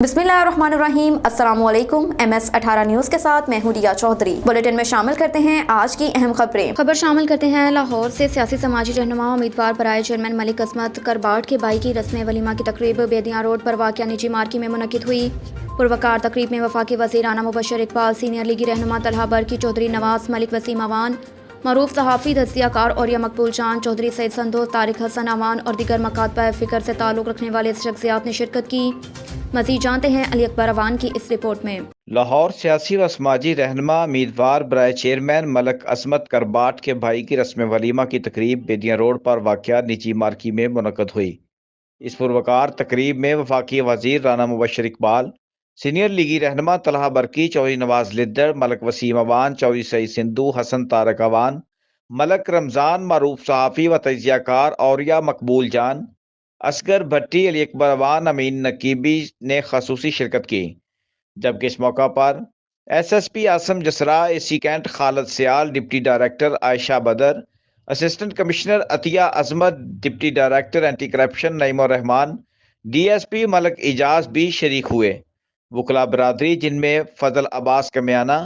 बिस्मिल्लाहिर्रहमानिर्रहीम। अस्सलाम वालेकुम। MS18 न्यूज़ के साथ मैं हूं रिया चौधरी। बुलेटिन में शामिल करते हैं आज की अहम खबर शामिल करते हैं। लाहौर से सियासी समाजी रहनुमा उम्मीदवार बराए चेयरमैन मलिक अस्मत करबाट के भाई की रस्म वलीमा की तकरीब बेदियाँ रोड पर वाक़िया निजी मार्की में मुनक्किद हुई। पुरवकार तकरीब में वफाकी वज़ीर राना मुबशर इकबाल, सीनियर लीगी रहनुमा तलहा बरकी, चौधरी नवाज मलिक, वसीम अवान, मरूफ सहाफ़ी, दस्तियाकार औरिया मकबूल चांद, चौधरी सैयद संदोज, तारिक हसन अवान और दीगर मकातब फ़िक्र से ताल्लुक़ रखने वाले शख्सियात ने शिरकत की। मज़ीद जानते हैं अली अकबर अवान की इस रिपोर्ट में। लाहौर सियासी व समाजी रहनुमा उम्मीदवार बराए चेयरमैन मलिक अस्मत करबाट के भाई की रस्म वलीमा की तकरीब बेदियाँ रोड पर वाक़िया निजी मार्की में मुनक्कद हुई। इस पुरवकार तकरीब में वफाकी वज़ीर राना मुबशर इकबाल, सीनियर लीगी रहनुमा तलहा बरकी, चौधरी नवाज लिद्दड़, मलिक वसीम अवान, चौधरी सईद सिंधु, हसन तारक अवान, मलिक रमज़ान, मरूफ सहाफ़ी व तजियाकार औरिया मकबूल जान, असगर भट्टी, अली अकबर अवान, अमीन नकीबी ने खसूसी शिरकत की। जबकि इस मौका पर SSP Asim Jasra, AC cantt Khalid Sial, deputy director Ayesha Badar, assistant commissioner Atiya Azmat, deputy director anti corruption Naeem Rehman, DSP Malik Ijaz भी शरीक हुए। वकला बरादरी जिनमें फजल अब्बास कमियाना,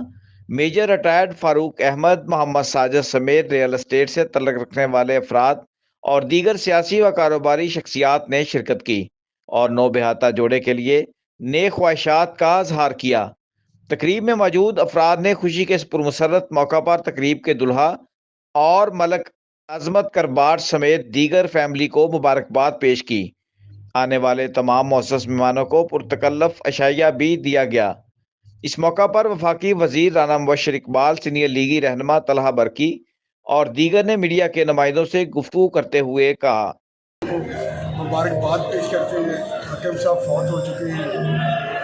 मेजर रिटायर्ड फारूक अहमद, मोहम्मद साजिद समेत रियल एस्टेट से तल्लुक़ रखने वाले अफराद और दीगर सियासी व कारोबारी शख्सियात ने शिरकत की और नौ बेहाता जोड़े के लिए नेक ख्वाहिशात का इजहार किया। तकरीब में मौजूद अफराद ने खुशी के इस पुरमसरत मौका पर तकरीब के दुल्हा और मलिक अज़मत करबाट समेत दीगर फैमिली को मुबारकबाद पेश की। आने वाले तमाम मुअज़्ज़ज़ मेहमानों को पुरतकल्लफ अशाइया भी दिया गया। इस मौका पर वफाकी वज़ीर राना मुबशर इकबाल, सीनियर लीगी रहनुमा तलहा बरकी और दीगर ने मीडिया के नुमाइंदों से गुफ्तगू करते हुए कहा, मुबारकबाद पेश करते हैं। हकीम साहब फौत हो चुके हैं,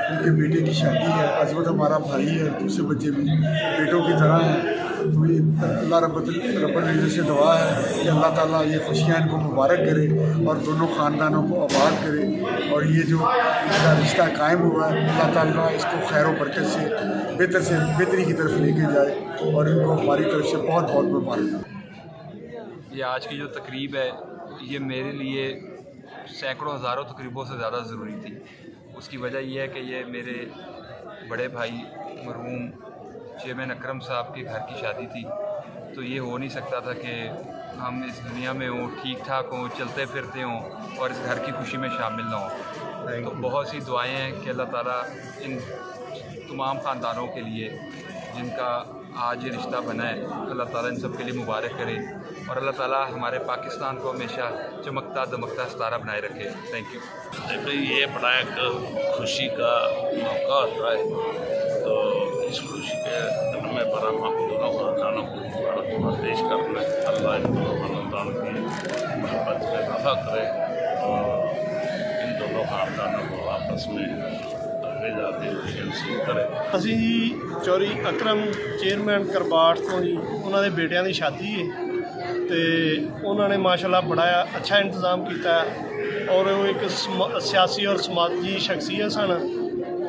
उनके बेटे की शादी है। अज़मत हमारा भाई है, दूसरे बच्चे भी बेटों की तरह हैं। तो ये अल्लाह रब्बुल इज़्ज़त से दुआ है कि अल्लाह ताला ये खुशियाँ इनको मुबारक करे और दोनों ख़ानदानों को आबाद करे। और ये जो इनका रिश्ता कायम हुआ है, अल्लाह ताला इसको खैर व बरकत से बेहतरी की तरफ लेके जाए और इनको हमारी तरफ से बहुत बहुत मुबारक। ये आज की जो तकरीब है ये मेरे लिए सैकड़ों हज़ारों तकरीबों से ज़्यादा ज़रूरी थी। उसकी वजह यह है कि ये मेरे बड़े भाई मरहूम चेयरमैन अकरम साहब के घर की शादी थी। तो ये हो नहीं सकता था कि हम इस दुनिया में हों, ठीक ठाक हों, चलते फिरते हों और इस घर की खुशी में शामिल ना हों। तो बहुत सी दुआएं हैं कि अल्लाह ताला इन तमाम ख़ानदानों के लिए जिनका आज ये रिश्ता बना है, अल्लाह ताला इन सब के लिए मुबारक करे और अल्लाह ताला हमारे पाकिस्तान को हमेशा चमकता दमकता सितारा बनाए रखे। Thank you. देखो ये बड़ा एक खुशी का मौका होता है, तो इस खुशी के दिन में बड़ा दोनों खानदानों को मुबारकबाद पेश करना है। अल्लाह इन दोनों खानदानों की मोहब्बत में इजाफा करे और इन दोनों खानदानों को आपस में ਅਸੀਂ ਜੀ ਚੌਧਰੀ ਅਕਰਮ ਚੇਅਰਮੈਨ ਕਰਬਾਟ ਤੋਂ ਜੀ ਉਹਨਾਂ ਦੇ ਬੇਟਿਆਂ ਦੀ ਸ਼ਾਦੀ ਹੈ ਤੇ ਉਹਨਾਂ ਨੇ ਮਾਸ਼ਾਅੱਲਾ ਬੜਾ ਅੱਛਾ ਇੰਤਜ਼ਾਮ ਕੀਤਾ ਔਰ ਉਹ ਇੱਕ ਸਿਆਸੀ ਔਰ ਸਮਾਜੀ ਸ਼ਖਸੀਅਤ ਸਨ।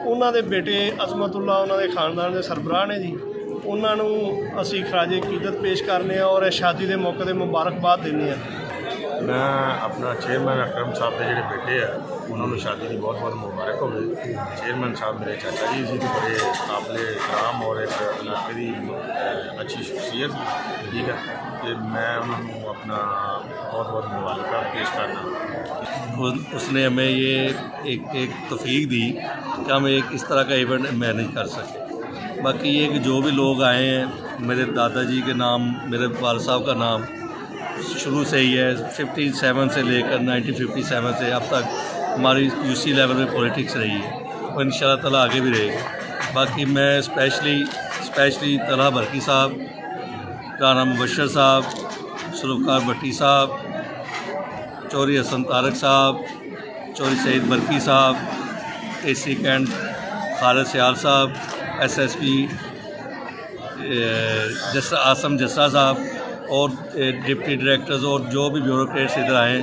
ਉਹਨਾਂ ਦੇ ਬੇਟੇ ਅਜ਼ਮਤੁल्ला ਉਹਨਾਂ ਦੇ ਖਾਨਦਾਨ ਦੇ ਸਰਬਰਾਹ ਨੇ ਜੀ। ਉਹਨਾਂ ਨੂੰ ਅਸੀਂ ਖਰਾਜੇ ਅਕੀਦਤ ਪੇਸ਼ ਕਰਨੇ ਆ ਔਰ ਸ਼ਾਦੀ ਦੇ ਮੌਕੇ ਤੇ ਮੁਬਾਰਕਬਾਦ ਦਿੰਦੇ ਆ। मैं अपना चेयरमैन अकरम साहब के जोड़े बेटे है उन्होंने शादी की बहुत बहुत मुबारक हो। चेयरमैन साहब मेरे चाचा जी थे, बड़े काबिल इकराम और एक इलाके की अच्छी शख्सियत, ठीक है। तो मैं उन्होंने अपना बहुत बहुत मुबारकबाद पेश करना। उसने हमें ये एक तौफीक दी कि हम एक इस तरह का इवेंट मैनेज कर सकें। बाकी ये कि जो भी लोग आए हैं, मेरे दादाजी के नाम, मेरे वाल साहब का नाम शुरू से ही है, 57 से लेकर 1957 से अब तक हमारी UC लेवल में पॉलिटिक्स रही है और इंशाल्लाह ताला आगे भी रहेगी। बाकी मैं स्पेशली तलहा बरकी साहब, राना मुबशर साहब, सुरफ़कार भट्टी साहब, चौधरी हसन तारक साहब, चौधरी सईद बरकी साहब, AC कैंट खालिद सियाल साहब, SSP आसम जसरा साहब और डिप्टी डायरेक्टर्स और जो भी ब्यूरोक्रेट्स इधर आए,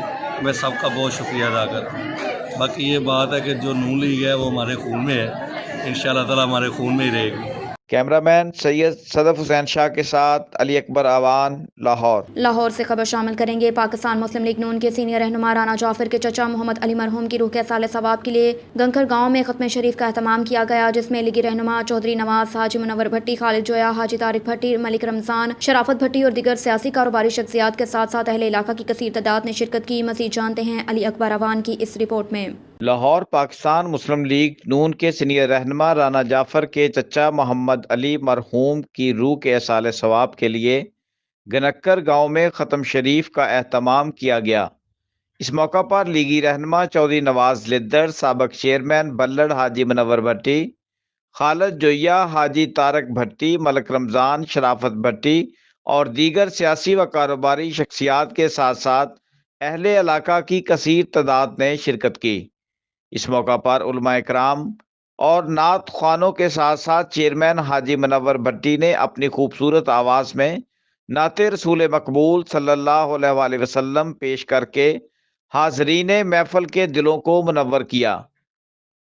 मैं सबका बहुत शुक्रिया अदा करता हूँ। बाकी ये बात है कि जो नून लीग है वो हमारे खून में है, इंशाल्लाह ताला हमारे खून में ही रहेगी। कैमरामैन सैयद सदफ हुसैन शाह के साथ अली अकबर आवान, लाहौर। लाहौर से खबर शामिल करेंगे। पाकिस्तान मुस्लिम लीग नून के सीनियर रहनुमा राना जाफर के चचा मोहम्मद अली मरहूम की रूह के साले सवाब के लिए गंखर गांव में खत्म शरीफ का एहतमाम किया गया, जिसमें लीगी रहनुमा चौधरी नवाज, हाजी मुनव्वर भट्टी, खालिद जोया, हाजी तारिक भट्टी, मलिक रमजान, शराफत भट्टी और दीगर सियासी कारोबारी शख्सियात के साथ साथ अहले इलाका की कसीर तादाद ने शिरकत की। मज़ीद जानते हैं अली अकबर आवान की इस रिपोर्ट में। लाहौर पाकिस्तान मुस्लिम लीग नून के सीनियर रहनुमा राना जाफर के चचा मोहम्मद अली मरहूम की रूह के साले सवाब के लिए गनक्कर गांव में ख़त्म शरीफ का एहतमाम किया गया। इस मौका पर लीगी रहनुमा चौधरी नवाज लिद्दर, साबक चेयरमैन बल्लड़ हाजी मुनव्वर भट्टी, खालिद जोया, हाजी तारक भट्टी, मलिक रमज़ान, शराफत भट्टी और दीगर सियासी व कारोबारी शख्सियात के साथ साथ अहले इलाका की कसीर तादाद ने शिरकत की। इस मौका पर उलमा इकराम और नात ख्वानों के साथ साथ चेयरमैन हाजी मुनव्वर भट्टी ने अपनी खूबसूरत आवाज़ में नाते रसूल मकबूल सल्लल्लाहु अलैहि वसल्लम पेश करके हाजरीन महफल के दिलों को मुनव्वर किया,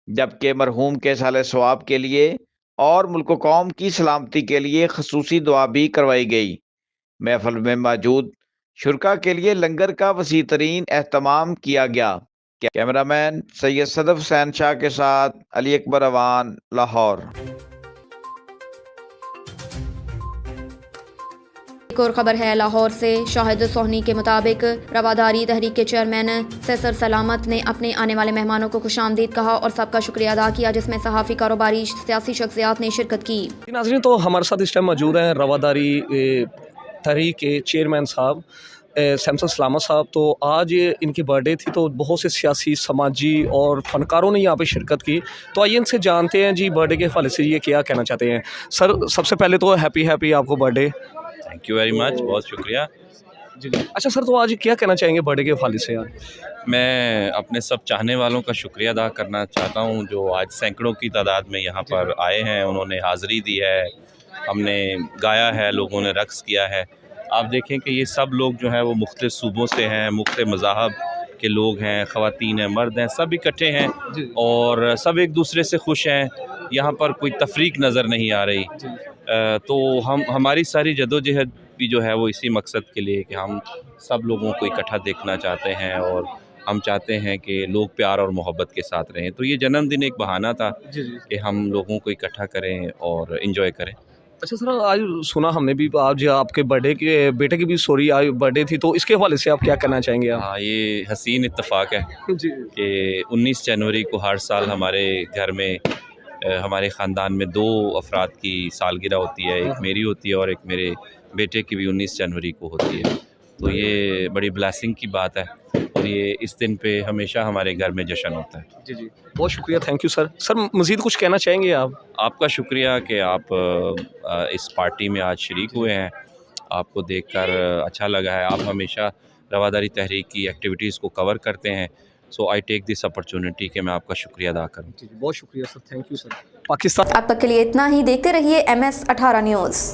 जबकि मरहूम के साले सवाब के लिए और मुल्क कौम की सलामती के लिए खसूसी दुआ भी करवाई गई। महफल में मौजूद शुरका के लिए लंगर का वसी तरीन एहतमाम किया गया। कैमरामैन सैयद सदफ हुसैन शाह के साथ अली अकबर अवान, लाहौर। एक और खबर है लाहौर से। शाहिद सोहनी के मुताबिक रवादारी तहरीक के चेयरमैन सैसर सलामत ने अपने आने वाले मेहमानों को खुशामदीद कहा और सबका शुक्रिया अदा किया, जिसमें सहाफ़ी, कारोबारी, सियासी शख्सियात ने शिरकत की। नाज़रीन, तो हमारे साथ इस टाइम मौजूद हैं रवादारी तहरीक के चेयरमैन साहब सैमसन सलामत साहब। तो आज इनकी बर्थडे थी, तो बहुत से सियासी, समाजी और फ़नकारों ने यहाँ पे शिरकत की। तो आइए इनसे जानते हैं जी बर्थडे के हवाले से ये क्या कहना चाहते हैं। सर, सबसे पहले तो हैप्पी आपको birthday. Thank you very much, बहुत शुक्रिया जी। अच्छा सर, तो आज क्या कहना चाहेंगे बर्थडे के हवाले से यार? मैं अपने सब चाहने वालों का शुक्रिया अदा करना चाहता हूँ जो आज सैकड़ों की तादाद में यहाँ पर आए हैं। उन्होंने हाज़िरी दी है, हमने गाया है, लोगों ने रक़्स किया है। आप देखें कि ये सब लोग जो हैं वो मुख्तलिफ़ सूबों से हैं, मुख्तलिफ़ मज़ाहब के लोग हैं, ख़वातीन हैं, मर्द हैं, सब इकट्ठे हैं और सब एक दूसरे से खुश हैं। यहाँ पर कोई तफरीक नज़र नहीं आ रही। तो हमारी सारी जदोजहद भी जो है वो इसी मकसद के लिए कि हम सब लोगों को इकट्ठा देखना चाहते हैं और हम चाहते हैं कि लोग प्यार और मोहब्बत के साथ रहें। तो ये जन्मदिन एक बहाना था कि हम लोगों को इकट्ठा करें और इन्जॉय करें। अच्छा सर, आज सुना हमने भी आज आपके बेटे की भी आज बर्थडे थी, तो इसके हवाले से आप क्या कहना चाहेंगे? हाँ, ये हसीन इत्तफ़ाक़ है कि 19 जनवरी को हर साल हमारे घर में हमारे ख़ानदान में 2 अफराद की सालगिरह होती है, एक मेरी होती है और एक मेरे बेटे की भी 19 जनवरी को होती है। तो ये बड़ी ब्लेसिंग की बात है और ये इस दिन पे हमेशा हमारे घर में जश्न होता है। जी, बहुत शुक्रिया, थैंक यू सर। सर, मज़ीद कुछ कहना चाहेंगे आप? आपका शुक्रिया कि आप इस पार्टी में आज शरीक हुए हैं, आपको देखकर अच्छा लगा है। आप हमेशा रवादारी तहरीक की एक्टिविटीज़ को कवर करते हैं, सो आई टेक दिस अपॉर्चुनिटी कि मैं आपका शुक्रिया अदा करूँ। बहुत शुक्रिया sir, thank you sir. Pakistan अब तक के लिए इतना ही। देखते रहिए MS 18 न्यूज़।